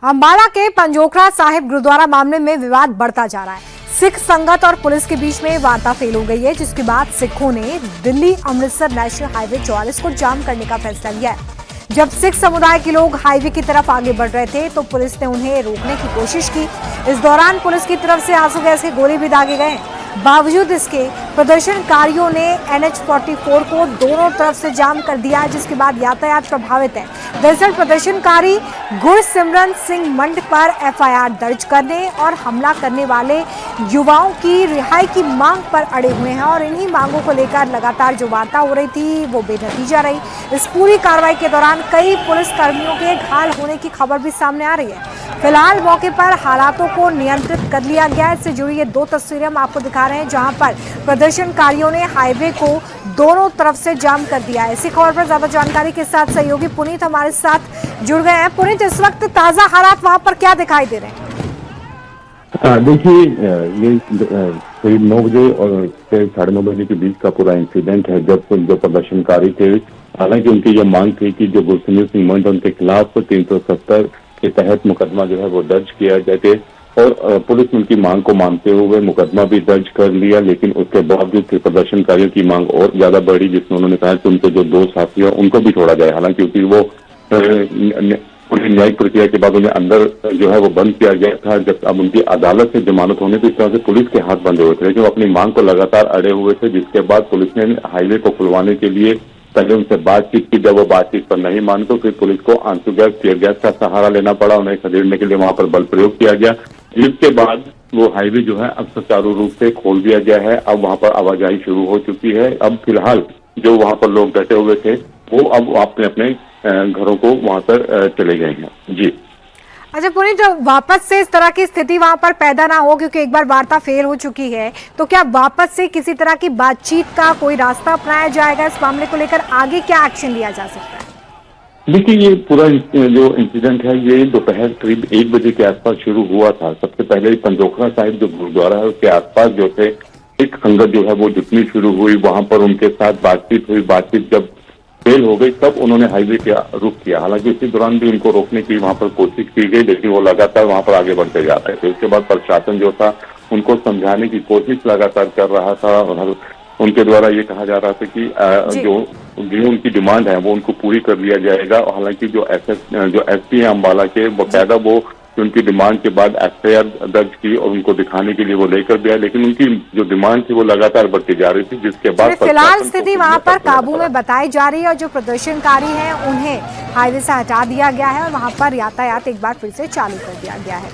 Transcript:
अंबाला के पंजोखरा साहिब गुरुद्वारा मामले में विवाद बढ़ता जा रहा है। सिख संगत और पुलिस के बीच में वार्ता फेल हो गई है, जिसके बाद सिखों ने दिल्ली अमृतसर नेशनल हाईवे 44 को जाम करने का फैसला लिया है। जब सिख समुदाय के लोग हाईवे की तरफ आगे बढ़ रहे थे तो पुलिस ने उन्हें रोकने की कोशिश की। इस दौरान पुलिस की तरफ से आंसू गैस के गोले भी दागे गए। बावजूद इसके प्रदर्शनकारियों ने NH-44 को दोनों तरफ से जाम कर दिया, जिसके बाद यातायात प्रभावित है। दरअसल प्रदर्शनकारी गुरसिमरन सिंह मंड पर FIR दर्ज करने और हमला करने वाले युवाओं की रिहाई की मांग पर अड़े हुए हैं और इन्हीं मांगों को लेकर लगातार जो वार्ता हो रही थी वो बेनतीजा रही। इस पूरी कार्रवाई के दौरान कई पुलिस कर्मियों के घायल होने की खबर भी सामने आ रही है। फिलहाल मौके पर हालातों को नियंत्रित कर लिया गया है। इससे जुड़ी ये दो तस्वीरें हम आपको दिखा रहे हैं, जहां पर प्रदर्शनकारियों ने हाईवे को दोनों तरफ से जाम कर दिया है। इसी खबर पर ज्यादा जानकारी के साथ सहयोगी पुनीत हमारे साथ जुड़ गए हैं। पुनीत, इस वक्त ताजा हालात वहां पर क्या दिखाई दे रहे हैं? देखिए, ये करीब 9 बजे और 9:30 बजे के बीच का पूरा इंसिडेंट है, जब जो प्रदर्शनकारी थे, हालांकि उनकी ये मांग थी कि जो गुरसिमरन सिंह मंड उनके खिलाफ 370 के तहत मुकदमा जो है वो दर्ज किया जाए, और पुलिस ने उनकी मांग को मानते हुए मुकदमा भी दर्ज कर लिया। लेकिन उसके बावजूद फिर प्रदर्शनकारियों की मांग और ज्यादा बढ़ी, जिसमें उन्होंने कहा कि उनके जो 2 साथी हैं उनको भी छोड़ा जाए। हालांकि क्योंकि वो पूरी न्यायिक प्रक्रिया के बाद उन्हें अंदर जो है वो बंद किया गया था, जब अब उनकी अदालत से जमानत होने की इस तरह से पुलिस के हाथ बंधे हुए थे, लेकिन वो अपनी मांग को लगातार अड़े हुए थे। जिसके बाद पुलिस ने हाईवे को खुलवाने के लिए पहले उनसे बातचीत की। जब वो बातचीत पर नहीं माने तो फिर पुलिस को आंसू गैस, टीयर गैस का सहारा लेना पड़ा। उन्हें खदेड़ने के लिए वहां पर बल प्रयोग किया गया, जिसके बाद वो हाईवे जो है अब सुचारू रूप से खोल दिया गया है। अब वहां पर आवाजाही शुरू हो चुकी है। अब फिलहाल जो वहां पर लोग बैठे हुए थे वो अब अपने अपने घरों को वहां पर चले गए हैं। जी अच्छा पुनीत, जब वापस से इस तरह की स्थिति वहां पर पैदा ना हो, क्योंकि एक बार वार्ता फेल हो चुकी है, तो क्या वापस से किसी तरह की बातचीत का कोई रास्ता अपनाया जाएगा? इस मामले को लेकर आगे क्या एक्शन लिया जा सकता है? देखिए, ये पूरा जो इंसिडेंट है ये दोपहर करीब 1 बजे के आसपास शुरू हुआ था। सबसे पहले पंजोखरा साहिब जो गुरुद्वारा है उसके आसपास जो थे एक संगत जो है वो जुटनी शुरू हुई। वहां पर उनके साथ बातचीत हुई। बातचीत जब फेल हो गई तब उन्होंने हाईवे का रुख किया। हालांकि इसी दौरान भी उनको रोकने की वहां पर कोशिश की गई, लेकिन वो लगातार वहां पर आगे बढ़ते जा रहे थे। उसके बाद प्रशासन जो था उनको समझाने की कोशिश लगातार कर रहा था और उनके द्वारा ये कहा जा रहा था कि जो उनकी डिमांड है वो उनको पूरी कर लिया जाएगा। हालांकि जो SP है अम्बाला के, बकायदा वो उनकी डिमांड के बाद FIR दर्ज की और उनको दिखाने के लिए वो लेकर भी आए, लेकिन उनकी जो डिमांड थी वो लगातार बढ़ती जा रही थी। जिसके बाद फिलहाल स्थिति वहां पर काबू में बताई जा रही है और जो प्रदर्शनकारी हैं उन्हें हाईवे से हटा दिया गया है और वहां पर यातायात एक बार फिर से चालू कर दिया गया है।